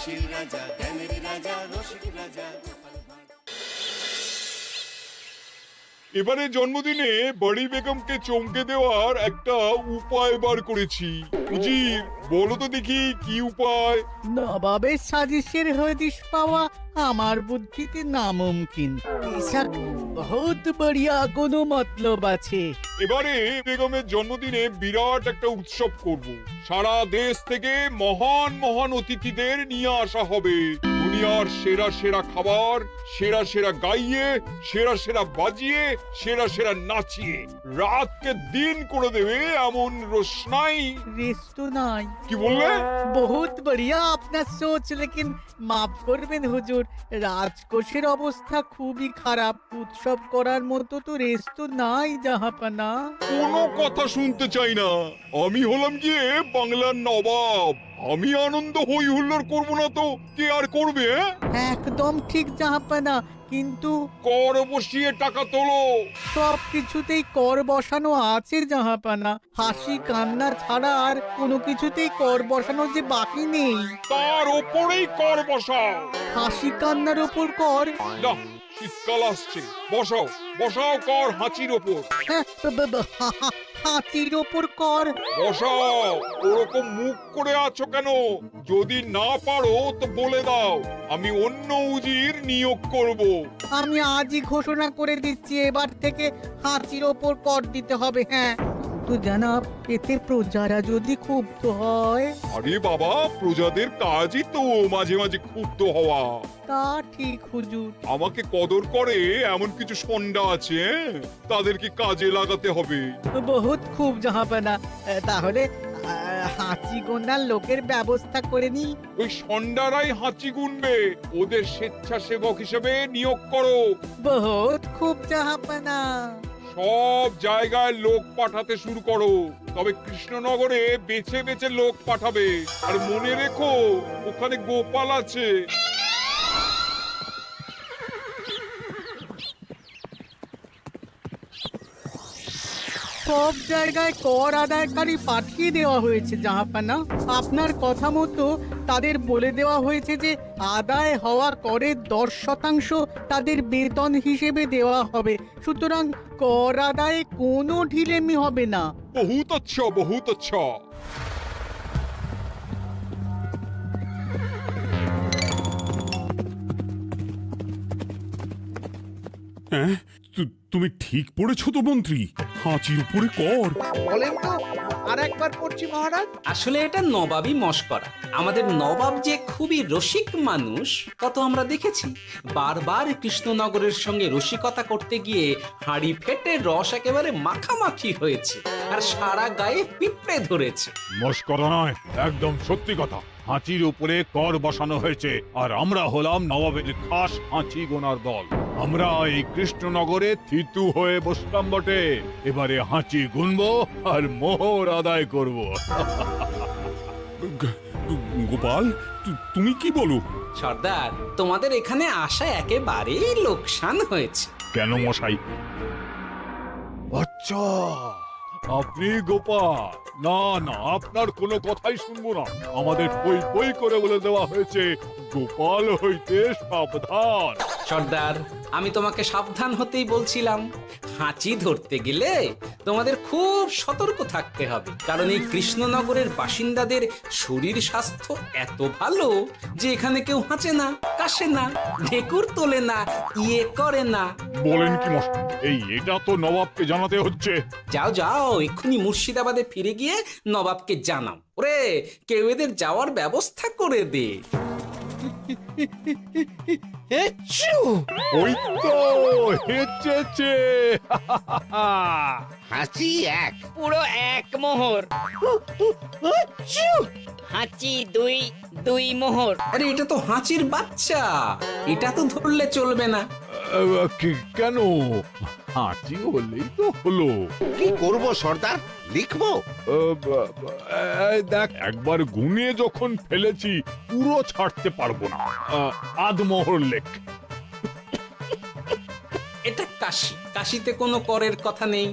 হাসির রাজা, জ্ঞানের রাজা, রসিক রাজা। এবারে জন্মদিনে বড়ি বেগমকে চমকে দেওয়ার একটা উপায় বার করেছি। উজির, বলো তো দেখি কি উপায়? নবাবের সাজিশের হদিশ পাওয়া আমার বুদ্ধিতে নামুমকিন। বেশক বহুত বড়িয়া কোনো মতলব আছে। এবারে বেগমের জন্মদিনে বিরাট একটা উৎসব করব। সারা দেশ থেকে মহান মহান অতিথিদের নিয়ে আসা হবে। দুনিয়ার সেরা সেরা খাবার, সেরা সেরা গাইয়ে, সেরা সেরা বাজিয়ে, সেরা সেরা নাচিয়ে রাতকে দিন করে দেবে এমন রোশনাই। রেস্ট নাই। কি বললে? বহুত বড়িয়া আপনার সোচ, লেকিন মাফ করবেন হুজুর, রাজকোষের অবস্থা খুবই খারাপ। উৎসব করার মতো তো রেস্ট নাই জাহাপানা। কোনো কথা শুনতে চাই না। আমি হলাম গিয়ে বাংলার নবাব। আমি আনন্দ হই হুল্লোড় করবো না তো কে আর করবে? একদম ঠিক জাহাপানা, কিন্তু কর বসিয়ে টাকা তোলো। সব কিছুতেই কর বসানো আছে জাহাপানা। হাসি কান্না ছাড়া আর কোনো কিছুতেই কর বসানো যে বাকি নেই। তার ওপরেই কর বসাও। হাসি কান্নার ওপর কর? না, শীতকাল আসছে, বসাও বসাও কর হাঁচির ওপর। হ্যাঁ, হাতির ওপর কর? বসাও। ওরকম মুখ করে আছো কেন? যদি না পারো তো বলে দাও, আমি অন্য উজির নিয়োগ করব। আমি আজই ঘোষণা করে দিচ্ছি, এবার থেকে হাতির ওপর কর দিতে হবে। হ্যাঁ, তো জানাব, এতে প্রজারা যদি ক্ষুব্ধ হয়? আরে বাবা, প্রজাদের কাজই তো মাঝে মাঝে ক্ষুব্ধ হওয়া। তা ঠিক হুজুর। আমাকে কদর করে এমন কিছু সন্ডা আছে, তাদেরকে কাজে লাগাতে হবে। বহুত খুব জাহাপানা। তাহলে হাঁচি গোনার লোকের ব্যবস্থা করে নি। ওই সন্ডারাই হাঁচি গুনবে। ওদের স্বেচ্ছাসেবক হিসেবে নিয়োগ করো। বহুত খুব জাহাপানা। সব জায়গায় লোক পাঠাতে শুরু করো। তবে কৃষ্ণনগরে বেছে বেছে লোক পাঠাবে। আর মনে রেখো, ওখানে গোপাল আছে। সব জায়গায় কর আদায়কারী পাঠিয়ে দেওয়া হয়েছে জাহাপানা। আপনার কথা মতো তাদের বলে দেওয়া হয়েছে যে আদায় হওয়া করের 10% তাদের বেতন হিসেবে দেওয়া হবে। সুতরাং কর আদায়ে কোনো ঢিলেমি হবে না। বহুত আচ্ছা, বহুত আচ্ছা। হ্যাঁ, তুমি ঠিক পড়েছো তো মন্ত্রী? হাঁচির উপরে কর? বলেন তো, আর একবার পড়ছি মহারাজ। আসলে এটা নবাবই মশকরা। আমাদের নবাব যে খুবই রসিক মানুষ তা তো আমরা দেখেছি। বারবার কৃষ্ণনগরের সঙ্গে রসিকতা করতে গিয়ে হাঁড়ি ফেটে রস একেবারে মাখামাখি হয়েছে, আর সারা গায়ে পিঁপড়ে ধরেছে। মস্করা নয়, একদম সত্যি কথা। হাঁচির উপরে কর বসানো হয়েছে, আর আমরা হলাম নবাবের খাস হাঁচি গোনার দল। আমরা এই কৃষ্ণনগরে থিতু হয়ে বসলাম বটে। এবারে হাঁচি গুনবো আর মোহর আদায় করব। গোপাল, তুমি কি বলো? সর্দার, তোমাদের এখানে আসা একেবারেই লোকসান হয়েছে। কেন মশাই? আচ্ছা, আপনি গোপাল? না না, আপনার কোনো কথাই শুনবো না। আমাদের পই পই করে বলে দেওয়া হয়েছে, গোপাল হইতে সাবধান। সর্দার, আমি তোমাকে সাবধান হতেই বলছিলাম। হাঁচি ধরতে গেলে তোমাদের খুব সতর্ক থাকতে হবে, কারণ এই কৃষ্ণনগরের বাসিন্দাদের শরীর স্বাস্থ্য এত ভালো যে এখানে কেউ হাঁচে না, কাশে না, ঢেকুর তোলে না, ইয়ে করে না। বলেন কি মশাই? এটা তো নবাবকে জানাতে হচ্ছে। যাও যাও, এক্ষুনি মুর্শিদাবাদে ফিরে গিয়ে নবাবকে জানাও। ওরে, কেউ এদের যাওয়ার ব্যবস্থা করে দে। ওই তো হেঁচেছে। হাসি এক। পুরো এক মোহর। হাঁচি দুই, দুই মোহর। আরে, এটা তো হাঁচির বাচ্চা, এটা তো ধরলে চলবে না। কেন? হাঁচি হলেই তো হলো। কি করব সর্দার? লিখবো? দেখ, একবার গুনে যখন ফেলেছি পুরো ছাড়তে পারবো না। আধমোহর লেখ। এটা কাশি, কাশিতে কোনো করের কথা নেই।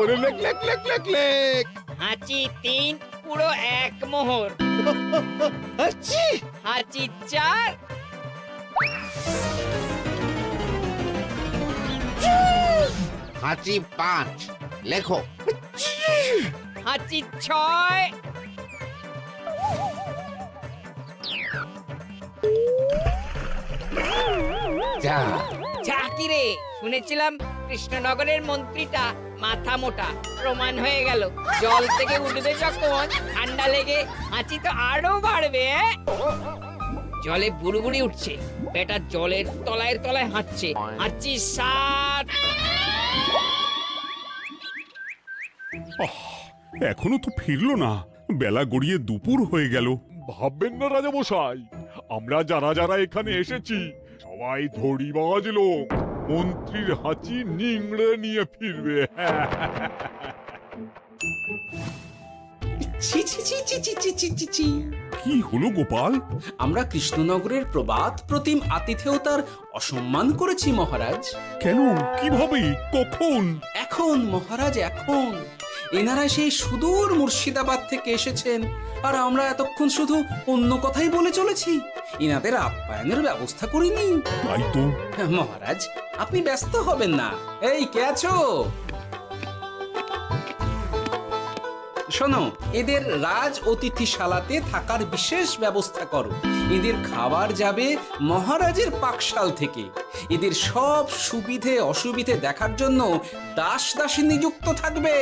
ওরে লেখ লেখ লেখ লেখ লেখ। হাঁচি তিন, পুরো 1 মোহর। হাঁচি হাঁচি 4, হাঁচি 5 লেখো। হাঁচি 6, যা ঝাঁকি রে, শুনেছিলাম কৃষ্ণনগরের মন্ত্রীটা মাথা মোটা, প্রমাণ হয়ে গেল। জল থেকে উঠবে যখন ঠান্ডা লেগে হাঁচি তো আরো বাড়বে। জলে বুড়ুবুড়ি উঠছে, বেটা জলের তলায় তলায় হাঁচছে। হাঁচি 7, এখনো তো ফিরলো না, বেলা গড়িয়ে দুপুর হয়ে গেল। ভাববেন না রাজামশাই, আমরা যারা যারা এখানে এসেছি সবাই ধড়িবাজ লোক। মন্ত্রীর হাঁচি নিংড়ে নিয়ে ফিরবে। ছি ছি ছি ছি ছি ছি ছি ছি ছি। কি হলো গোপাল? আমরা কৃষ্ণনগরের প্রবাদ প্রতিম আতিথেয়তার অসম্মান করেছি মহারাজ। কেন? কিভাবে? কখন? এখন মহারাজ, এখন এনারা সেই সুদূর মুর্শিদাবাদ থেকে এসেছেন, আর আমরা এতক্ষণ শুধু অন্য কথাই বলে চলেছি, এনাদের আপ্যায়নের ব্যবস্থা করিনি। তাই তো। মহারাজ, আপনি ব্যস্ত হবেন না। এই কে আছো? শোনো, এদের রাজ অতিথিশালাতে থাকার বিশেষ ব্যবস্থা করো। এদের খাবার যাবে মহারাজের পাকশাল থেকে। এদের সব সুবিধে অসুবিধে দেখার জন্য দাস দাসী নিযুক্ত থাকবে।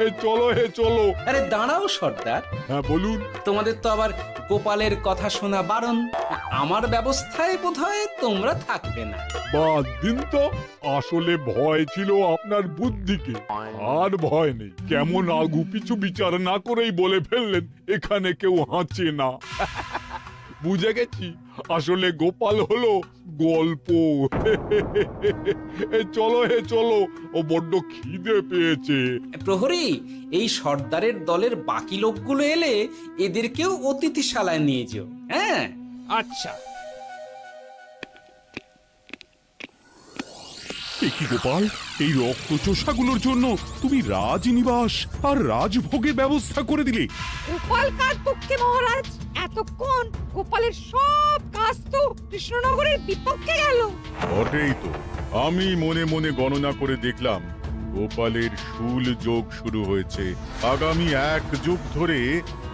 এই চলো হে চলো। আরে দাঁড়াও সর্দার, হ্যাঁ বলুন। তোমাদের তো আবার গোপালের কথা শোনা বারণ। আমার ব্যবস্থায় বোধহয় তোমরা থাকবে না। বাদ দিন তো, আসলে ভয় ছিল আপনার বুদ্ধিকে, আর ভয় নেই। কেমন আগু পিছু বিচার না করেই বলে ফেললেন এখানে কেউ হাঁচে না। বুঝে গেছি, আসলে গোপাল হলো গল্প। চলো হে চলো, ও বড্ড খিদে পেয়েছে। প্রহরী, এই সর্দারের দলের বাকি লোকগুলো এলে এদেরকেও অতিথিশালায় নিয়ে যেও। হ্যাঁ, আচ্ছা। এ কি গোপাল, এই রক্তচোষাগুলোর জন্য তুমি রাজনিবাস আর রাজভোগের ব্যবস্থা করে দিলে? গোপাল কার পক্ষে মহারাজ? এতক্ষণ গোপালের সব কাজ তো কৃষ্ণনগরের বিপক্ষে গেল। বটেই তো, আমি মনে মনে গণনা করে দেখলাম গোপালের শুল যোগ শুরু হয়েছে। আগামী 1 যুগ ধরে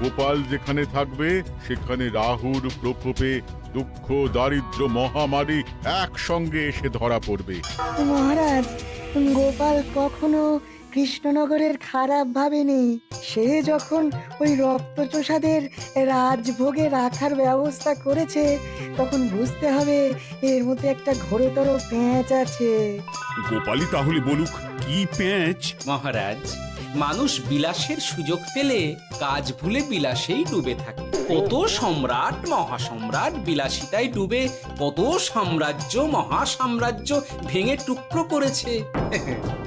গোপাল যেখানে থাকবে সেখানে রাহুর প্রকোপে দুঃখ দারিদ্র মহামারী একসঙ্গে এসে ধরা পড়বে। মহারাজ, গোপাল কখনো কৃষ্ণনগরের খারাপ ভাবেনি। সে যখন ওই রক্তচোষাদের রাজভোগে রাখার ব্যবস্থা করেছে, তখন বুঝতে হবে এর মধ্যে একটা ঘোরতর পেঁচ আছে। গোপালই তাহলে বলুক কি পেঁচ। মহারাজ, মানুষ বিলাসের সুযোগ পেলে কাজ ভুলে বিলাসেই ডুবে থাকে। কত সম্রাট মহাসম্রাট বিলাসিতায় ডুবে কত সাম্রাজ্য মহাসাম্রাজ্য ভেঙে টুকরো করেছে।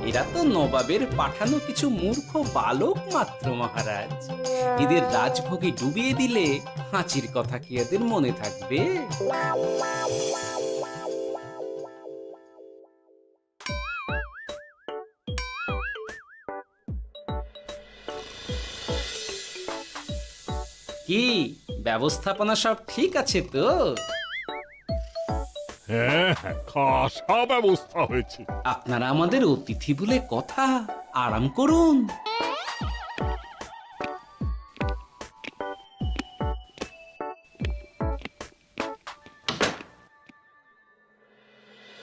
এরা তো নবাবের পাঠানো কিছু মূর্খ বালক মাত্র মহারাজ। এদের রাজভোগে ডুবিয়ে দিলে হাঁচির কথা কি এদের মনে থাকবে? কি ব্যবস্থাপনা সব ঠিক আছে তো? হ্যাঁ হ্যাঁ, খাসা ব্যবস্থা হয়েছে। আপনারা আমাদের অতিথি বলে কথা, আরাম করুন।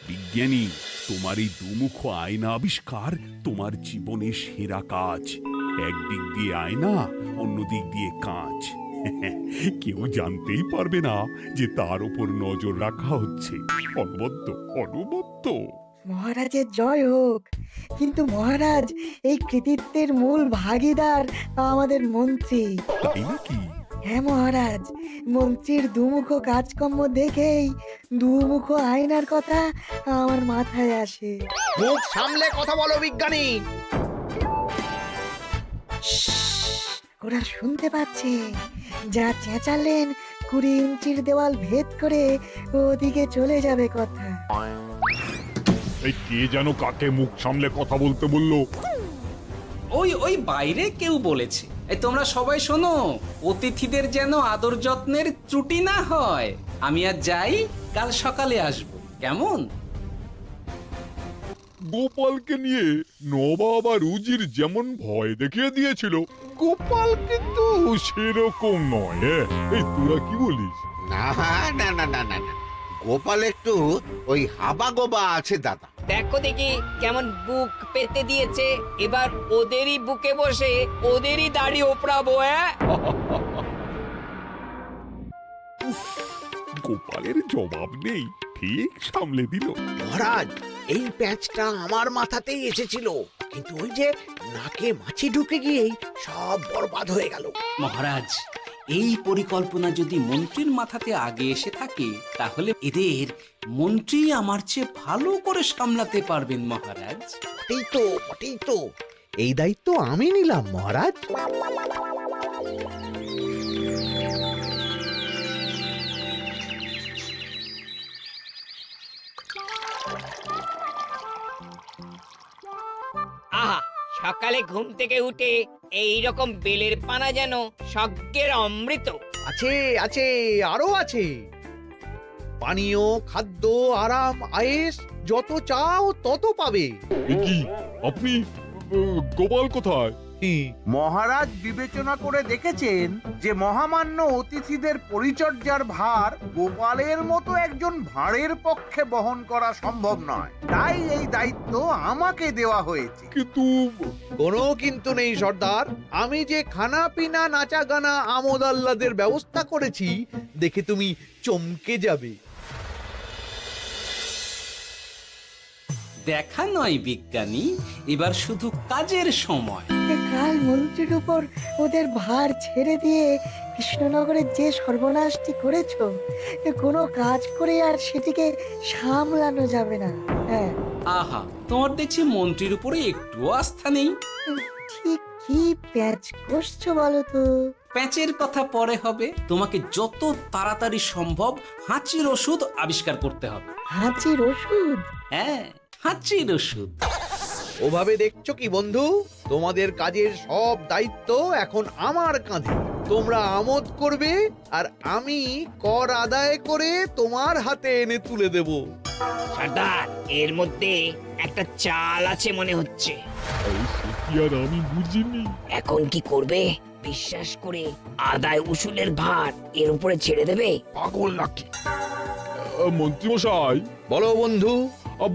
বিজ্ঞানী, তোমার এই দুমুখ আয়না আবিষ্কার তোমার জীবনের সেরা কাজ। একদিক দিয়ে আয়না, অন্য দিক দিয়ে কাঁচ। কেউ জানতেই পারবে না যে তার উপর নজর রাখা হচ্ছে। অনবদ্য অনবদ্য। মহারাজের জয় হোক। কিন্তু মহারাজ, এই কৃতিত্বের মূল ভাগীদার আমাদের মন্ত্রী। তাই নাকি? হ্যাঁ মহারাজ, মন্ত্রীর দুমুখ কাজকর্ম দেখেই দুমুখ আয়নার কথা আমার মাথায় আসে। মুখ সামলে কথা বলো বিজ্ঞানী। ওরা শুনতে পাচ্ছে। যা চেঁচালেন 20 ইঞ্চির দেওয়াল ভেদ করে ওদিকে চলে যাবে কথা। এই কে যেন কাকে মুখ সামলে কথা বলতে বললো? ওই ওই বাইরে কেউ বলেছে। এই তোমরা সবাই শোনো, অতিথিদের যেন আদর যত্নের ত্রুটি না হয়। আমি আর যাই, কাল সকালে আসবো, কেমন? গোপালকে নিয়ে নবাব আর উজির যেমন ভয় দেখিয়ে দিয়েছিল, গোপাল কিন্তু সেরকম নয়। এই তোরা কি বলিস? না না না না না না, গোপাল একটু ওই হাবা গোবা আছে দাদা। দেখো দেখি কেমন বুক পেতে দিয়েছে। এবার ওদেরই বুকে বসে ওদেরই দাড়ি ওপরাবো। গোপালের জবাব নেই, ঠিক সামলে দিল। মহারাজ, এই প্যাঁচটা আমার মাথাতেই এসেছিল, কিন্তু ওই যে নাকে মাছি ঢুকে গিয়েই সব বরবাদ হয়ে গেল। মহারাজ, এই পরিকল্পনা যদি মন্ত্রীর মাথাতে আগে এসে থাকে, তাহলে এদের মন্ত্রী আমার চেয়ে ভালো করে সামলাতে পারবেন মহারাজ। বটেই তো, এই দায়িত্ব আমি নিলাম মহারাজ। আহা, সকালে ঘুম থেকে উঠে এই রকম বেলের পানা যেন স্বর্গের অমৃত। আছে আছে, আরো আছে। পানীয়, খাদ্য, আরাম, আয়েশ, যত চাও তত পাবে। এ কি, আপনি গোপাল কোথায়? মহারাজ বিবেচনা করে দেখেছেন যে মহামান্য অতিথিদের পরিচর্যার ভার গোপালের মতো একজন ভাঁড়ের পক্ষে বহন করা সম্ভব নয়, তাই এই দায়িত্ব আমাকে দেওয়া হয়েছে। কিন্তু কোনো কিন্তু নেই সর্দার, আমি যে খানা পিনা নাচা গানা আমোদ আহ্লাদের ব্যবস্থা করেছি দেখে তুমি চমকে যাবে। দেখা নয় বিজ্ঞানী, এবার শুধু কাজের সময়। কাল মন্ত্রীর উপর ওদের ভার ছেড়ে দিয়ে কৃষ্ণনগরের যে সর্বনাশটি করেছো, কোনো কাজ করে আর সেটিকে সামলানো যাবে না। হ্যাঁ, আহা, তোমার দেখছি মন্ত্রীর উপরে একটুও আস্থা নেই। ঠিক কি প্যাচ করছো বলো তো? প্যাচের কথা পরে হবে, তোমাকে যত তাড়াতাড়ি সম্ভব হাঁচির ওষুধ আবিষ্কার করতে হবে। হাঁচির ওষুধ? হ্যাঁ, হাঁচির ওষুধ। ওভাবে দেখছো কি বন্ধু? তোমাদের কাজের সব দায়িত্ব এখন আমার কাঁধে। তোমরা আমোদ করবে আর আমি কর আদায় করে তোমার হাতে এনে তুলে দেব। সর্দার, এর মধ্যে একটা চাল আছে মনে হচ্ছে। কি আর আমি বুঝিনি। এখন কি করবে? বিশ্বাস করে আদায় উসুলের ভার এর উপরে ছেড়ে দেবে? পাগল নাকি? মন্ত্রী মশাই, বলো বন্ধু।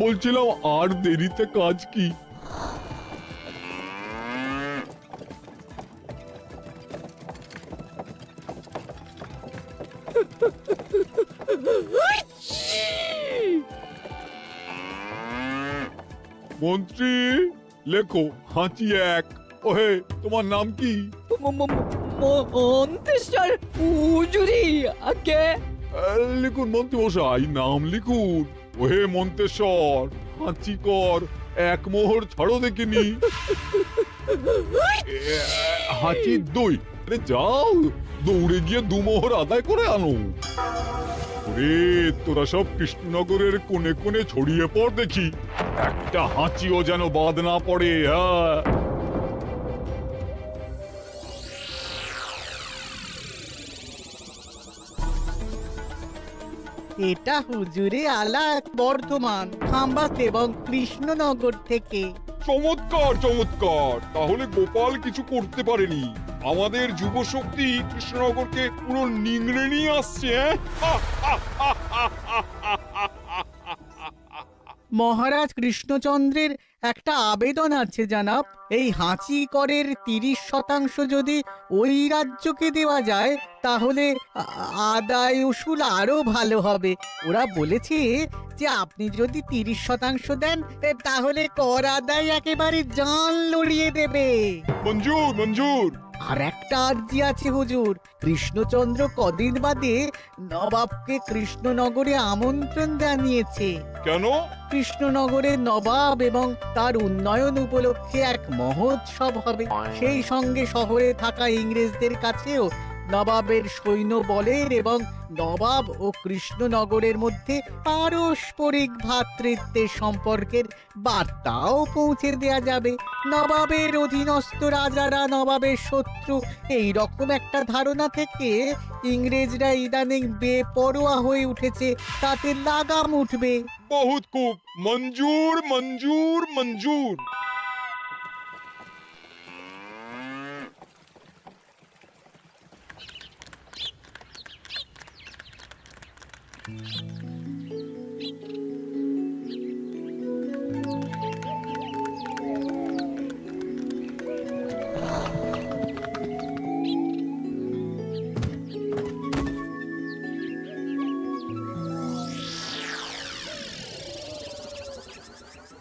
বলছিলাম আর দেরিতে কাজ কি? মন্ত্রী, লেখো হাঁচি এক। ওহে, তোমার নাম কি? মন্ত্রেশ্বর হুজুরি আগে। লিখুন মন্ত্রী মশাই, নাম লিখুন। ওহে মন্তেশ্বর, হাঁচি কর, এক মোহর ছাড়ো দেখিনি। হাঁচি দুই। আরে যাও, দৌড়ে গিয়ে দু মোহর আদায় করে আনো। ওরে, তোরা সব কৃষ্ণনগরের কোণে কোণে ছড়িয়ে পড় দেখি, একটা হাঁচিও যেন বাদ না পড়ে। হ্যাঁ, এটা হুজুরে আলা বর্ধমান, খাম্বাস এবং কৃষ্ণনগর থেকে। চমৎকার চমৎকার। তাহলে গোপাল কিছু করতে পারেনি, আমাদের যুব শক্তি কৃষ্ণনগরকে পুরো নিংড়ে নিয়ে আসছে। মহারাজ কৃষ্ণচন্দ্রের একটা আবেদন আছে জানাব। এই হাঁচি করের 30% যদি ওই রাজ্যকে দেওয়া যায়, তাহলে আদায় উসুল আরো ভালো হবে। ওরা বলেছে যে আপনি যদি 30% দেন, তাহলে কর আদায় একেবারে জান লড়িয়ে দেবে। মঞ্জুর মঞ্জুর। আর একটা আর্জি আছে হুজুর, কৃষ্ণচন্দ্র কদিন বাদে নবাবকে কৃষ্ণনগরে আমন্ত্রণ জানিয়েছে। কেন? কৃষ্ণনগরের নবাব এবং তার উন্নয়ন উপলক্ষে এক মহোৎসব হবে। সেই সঙ্গে শহরে থাকা ইংরেজদের কাছেও নবাবের সৈন্য বলের এবং নবাব ও কৃষ্ণনগরের মধ্যে পারস্পরিক ভ্রাতৃত্বের সম্পর্কের বার্তাও পৌঁছে দেয়া যাবে। নবাবের অধীনস্থ রাজারা নবাবের শত্রু, এই রকম একটা ধারণা থেকে ইংরেজরা ইদানিং বেপরোয়া হয়ে উঠেছে, তাতে লাগাম উঠবে। বহুত খুব, মঞ্জুর মঞ্জুর মঞ্জুর।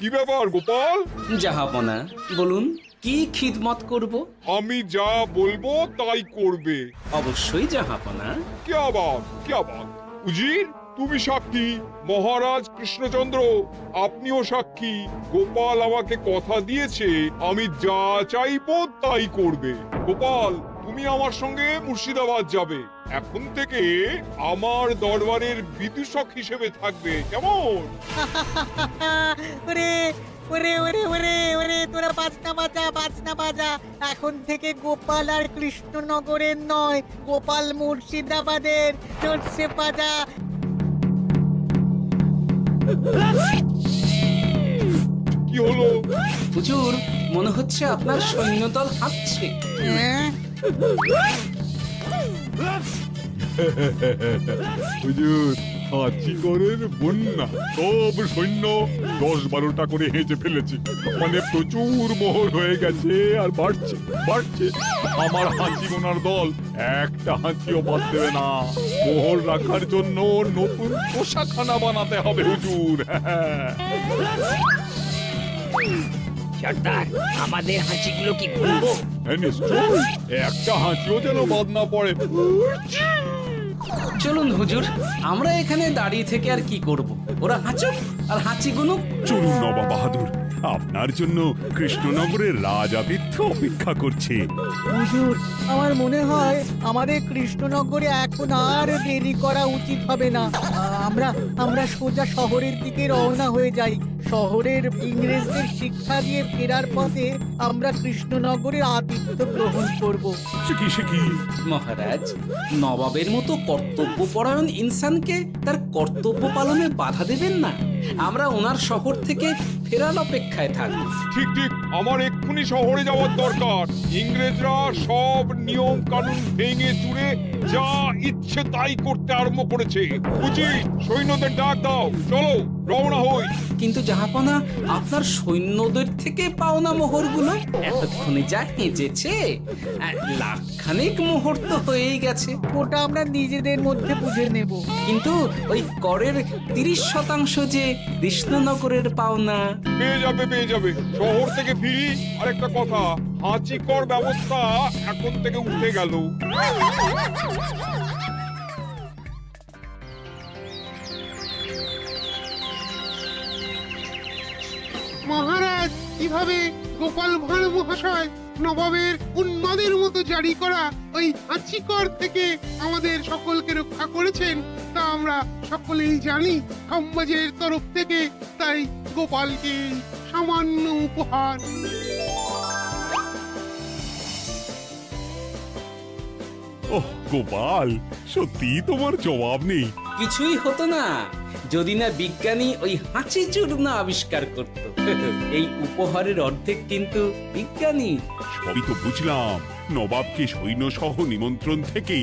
কি ব্যাপার গোপাল? জাহাপনা বলুন, কি খিদমত করব? আমি যা বলবো তাই করবে। অবশ্যই জাহাপনা। क्या बात উজির, তুমি সাক্ষী, মহারাজ কৃষ্ণচন্দ্র আপনিও সাক্ষী। গোপাল আমাকে কথা দিয়েছে আমি যা চাইবো তাই করবে। গোপাল, তুমি আমার সঙ্গে মুর্শিদাবাদ যাবে। এখন থেকে আমার দরবারের বিদূষক হিসেবে থাকবে, কেমন? ওরে ওরে ওরে ওরে ওরে, তোরা বাজনা বাজা। এখন থেকে গোপাল আর কৃষ্ণনগরের নয়, গোপাল মুর্শিদাবাদের। চলছে বাজা। কি হলো? হুজুর, মনে হচ্ছে আপনার সৈন্যদল হাঁটছে। হ্যাঁ? হুজুর, হাঁচিগড়ের বন্যা, সব সৈন্য 10-12টা করে হেঁচে ফেলেছে। মানে প্রচুর মোহর হয়ে গেছে আর বাড়ছে বাড়ছে। আমার হাঁচি গোনার দল একটা হাঁচিও বাদ দেবে না। মোহর রাখার জন্য নতুন পোশাকখানা বানাতে হবে হুজুর। সর্দার, আমাদের হাঁচিগুলো কি খুলবো? হ্যাঁ, নিশ্চয়ই। একটা হাঁচিও যেন বাদ না পড়ে। চলুন হুজুর, আমরা এখানে দাঁড়িয়ে থেকে আর কি করব? ওরা হাঁচুক আর হাঁচি গুনুক। চলুন নবাব বাহাদুর, আপনার জন্য কৃষ্ণনগরের রাজাতিথ্য অপেক্ষা করছে। হুজুর, আমার মনে হয় আমাদের কৃষ্ণনগরে এখন আর দেরি করা উচিত হবে না। আমরা সোজা শহরের দিকে রওনা হয়ে যাই। শহরের ইংরেজদের শিক্ষা দিয়ে ফেরার পথে আমরা কৃষ্ণনগরের আতিথ্য গ্রহণ করব। সে কি? মহারাজ, নবাবের মতো কর্তব্যপরায়ণ ইনসানকে তার কর্তব্য পালনে বাধা দেবেন না। আমরা ওনার শহর থেকে ফেরার অপেক্ষায় থাকব। ঠিক ঠিক, আমার এক্ষুনি শহরে যাওয়ার দরকার। ইংরেজরা সব নিয়ম কানুন ভেঙে চুরে যা ইচ্ছে তাই করতে আরম্ভ করেছে। উচিত সৈন্যদের ডাক দাও, চলো রওনা হই। কিন্তু জাহাপনা, আপনার সৈন্যদের থেকে পাওনা মোহরগুলো এতক্ষণে যা হেঁচেছে, লাখখানেক মোহর তো হয়েই গেছে। ওটা আমরা নিজেদের মধ্যে বুঝে নেব। কিন্তু ওই করের 30% যে কৃষ্ণনগরের পাওনা। পেয়ে যাবে। শহর থেকে ফিরি। আরেকটা কথা, হাঁচি কর ব্যবস্থা এখন থেকে উঠে গেল। মহারাজ, কিভাবে গোপাল ভাঁড় মহাশয় নবাবের উন্মাদের মতো জারি করা ওই হাঁচিকর থেকে আমাদের সকলকে রক্ষা করেছেন তা আমরা সকলেই জানি। খাম্বাজের তরফ থেকে তাই গোপালকে সামান্য উপহার। ওহ গোপাল, সত্যি তোমার জবাব নেই। কিছুই হতো না যদি না বিজ্ঞানী ওই হাঁচি চূর্ণ আবিষ্কার করত। এই উপহারের অর্ধেক কিন্তু বিজ্ঞানী। সবই তো বুঝলাম, নবাবকে সৈন্য সহ নিমন্ত্রণ থেকে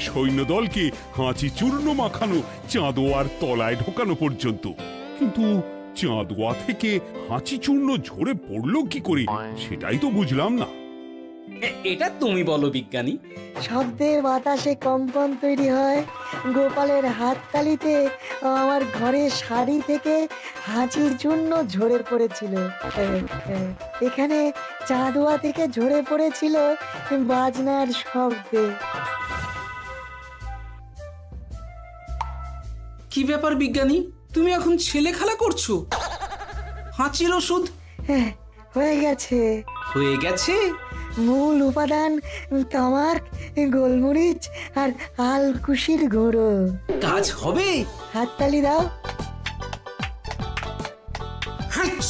সৈন্যদলকে হাঁচি চূর্ণ মাখানো, চাঁদোয়ার তলায় ঢোকানো পর্যন্ত। কিন্তু চাঁদোয়া থেকে হাঁচি চূর্ণ ঝরে পড়লো কি করে, সেটাই তো বুঝলাম না। এটা তুমি বলো বিজ্ঞানী। শব্দের বাতাসে কম্পন তৈরি হয়। গোপালের হাততালিতে আমার ঘরের শাড়ি থেকে হাঁচির জন্য ঝরে পড়েছিল। এখানে চাঁদোয়া থেকে ঝরে পড়েছিল বাজনার শব্দে। কি ব্যাপার বিজ্ঞানী, তুমি এখন ছেলে খেলা করছো? হাঁচির ওষুধ হয়ে গেছে। হয়ে গেছে? মূল উপাদান তামাক, গোলমরিচ আর আলকুশির গুঁড়ো। কাজ হবে। হাততালি দাও। হাঁচ!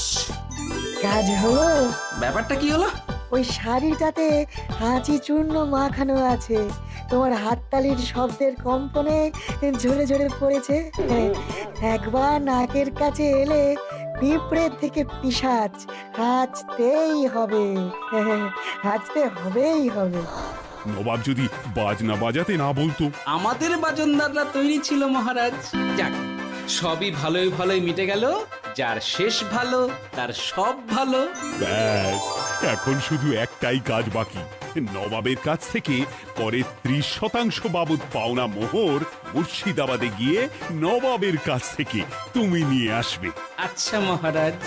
কাজ হলো। ব্যাপারটা কি হলো? ওই শাড়িটাতে হাঁচি চূর্ণ মাখানো আছে, তোমার হাততালির শব্দের কম্পনে ঝরে ঝরে পড়েছে। একবার নাকের কাছে এলে পিঁপড়ে থেকে পিশাচ, হাঁচতেই হবে, হাঁচতে হবেই হবে। নবাব যদি বাজনা বাজাতে না বলতো। আমাদের বাজনদাররা তৈরি ছিল মহারাজ। যাক, সবই ভালোই ভালোই মিটে গেল। যার শেষ ভালো তার সব ভালো। ব্যাস, এখন শুধু একটাই কাজ বাকি। নবাবের কাছ থেকে পরে 30% বাবদ পাওনা মোহর মুর্শিদাবাদে গিয়ে নবাবের কাছ থেকে তুমি নিয়ে আসবে। আচ্ছা মহারাজ।